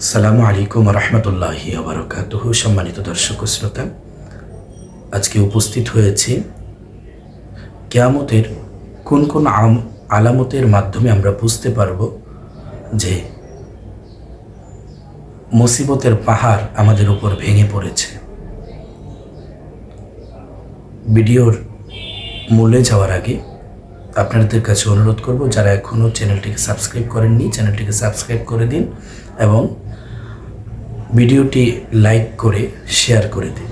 আসসালামু আলাইকুম রহমতুল্লাহি ওবারাকাতুহু। সম্মানিত দর্শক ও শ্রোতা, আজকে উপস্থিত হয়েছি কিয়ামতের কোন কোন আলামতের মাধ্যমে আমরা বুঝতে পারব যে মুসিবতের পাহাড় আমাদের উপর ভেঙে পড়েছে। ভিডিওর মূলে যাওয়ার আগে আপনাদের কাছে অনুরোধ করব, যারা এখনও চ্যানেলটিকে সাবস্ক্রাইব করেননি চ্যানেলটিকে সাবস্ক্রাইব করে দিন এবং ভিডিওটি লাইক করে শেয়ার করে দিন।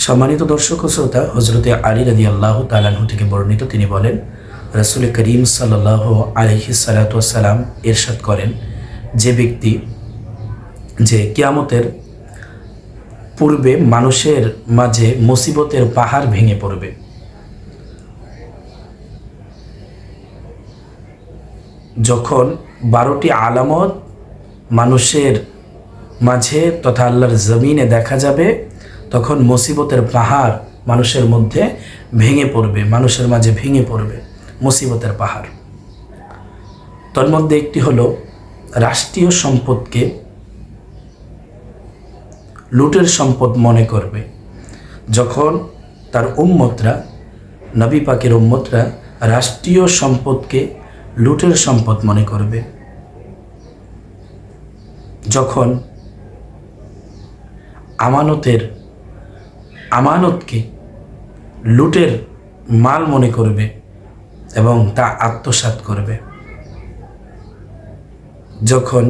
সম্মানিত দর্শক ও শ্রোতা, হযরতে আলী রাদিয়াল্লাহু তাআলা আনহু থেকে বর্ণিত, তিনি বলেন, রাসূল করিম সাল্লাল্লাহু আলাইহি সাল্লাতু ওয়াসসালাম ইরশাদ করেন, যে কিয়ামতের পূর্বে মানুষের মাঝে মুসিবতের পাহাড় ভেঙে পড়বে। যখন 12টি আলামত মানুষের মাঝে তথা আল্লাহর জমিনে দেখা যাবে, তখন মুসিবতের পাহাড় মানুষের মধ্যে ভেঙে পড়বে, মানুষের মাঝে ভেঙে পড়বে মুসিবতের পাহাড়। তার মধ্যে একটি হলো রাষ্ট্রীয় সম্পদকে লুটের সম্পদ মনে করবে। যখন তার উম্মতরা, নবী পাকের উম্মতরা রাষ্ট্রীয় সম্পদকে লুটের সম্পদ মনে করবে, যখন আমানতকে লুটের মাল মনে করবে এবং তা আত্মসাৎ করবে, যখন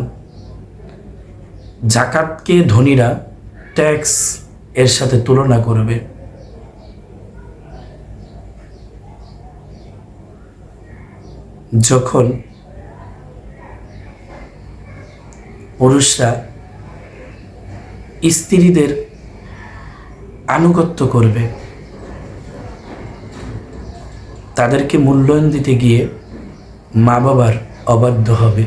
যাকাতকে ধনীরা ট্যাক্স এর সাথে তুলনা করবে, যখন পুরুষরা স্ত্রীদের আনুগত্য করবে, তাদেরকে মূল্যায়ন দিতে গিয়ে মা বাবার অবাধ্য হবে,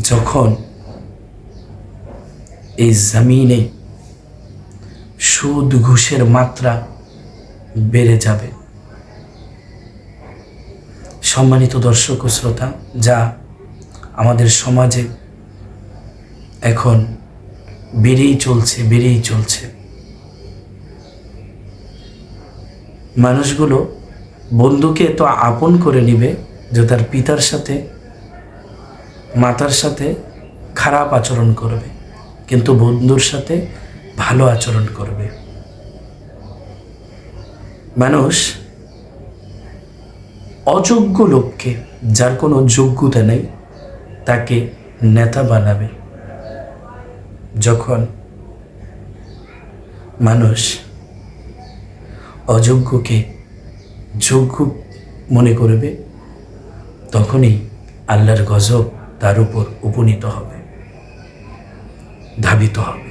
যখন এই জমিনে সুদ ঘুষের মাত্রা বেড়ে যাবে। সম্মানিত দর্শক ও শ্রোতা, যা আমাদের সমাজে এখন বেড়েই চলছে। মানুষগুলো বন্ধুকে তো আপন করে নিবে যে তার পিতার সাথে মাতার সাথে খারাপ আচরণ করবে, কিন্তু বন্ধুর সাথে ভালো আচরণ করবে। মানুষ অযোগ্য লোককে, যার কোনো যোগ্যতা নেই, তাকে নেতা বানাবে। যখন মানুষ অযোগ্যকে যোগ্য মনে করবে, তখনই আল্লাহর গজব তার উপর উপনীত হবে, ধাবিত হবে।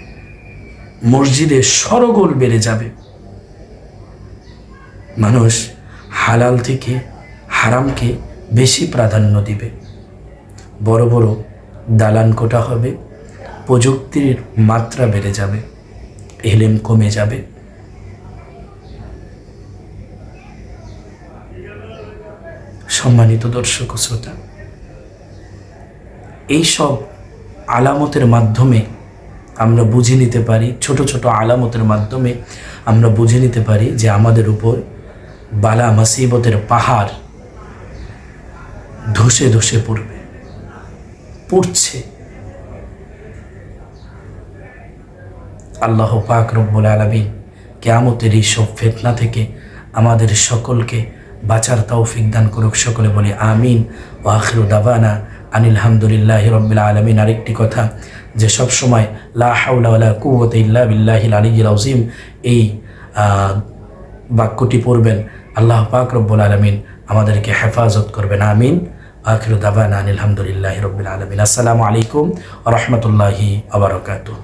মসজিদে সরগোল বেড়ে যাবে। মানুষ হালাল থেকে হারামকে বেশি প্রাধান্য দিবে। বড় বড় দালান কোঠা হবে, প্রযুক্তির মাত্রা বেড়ে যাবে, ইলম কমে যাবে। সম্মানিত দর্শক ও শ্রোতা, এইসব আলামতের মাধ্যমে আমরা বুঝে নিতে পারি, ছোট ছোট আলামতের মাধ্যমে আমরা বুঝে নিতে পারি যে আমাদের উপর বালা মুসিবতের পাহাড় ধসে ধসে পড়ছে। আল্লাহ পাক রব্বুল আলামিন কিয়ামতের এই সব ফিতনা থেকে আমাদের সকলকে বাঁচার তৌফিক দান করুক। সকলে বলি আমিন। ওয়া আখিরু দাওয়ানা আনিল হামদুলিল্লাহি রাব্বিল আলামিন। আরেকটি কথা, যে সব সময় লা হাওলা ওয়ালা কুওয়াতা ইল্লা বিল্লাহিল আলিয়্যিল আযীম এই বাক্যটি পড়বেন। আল্লাহ পাক রব্বুল আলামিন আমাদেরকে হেফাজত করবেন। আমিন। আখিরু দাওয়ানা আনিল হামদুলিল্লাহি রাব্বিল আলামিন। আসসালামু আলাইকুম ওয়া রাহমাতুল্লাহি ওয়া বারাকাতুহু।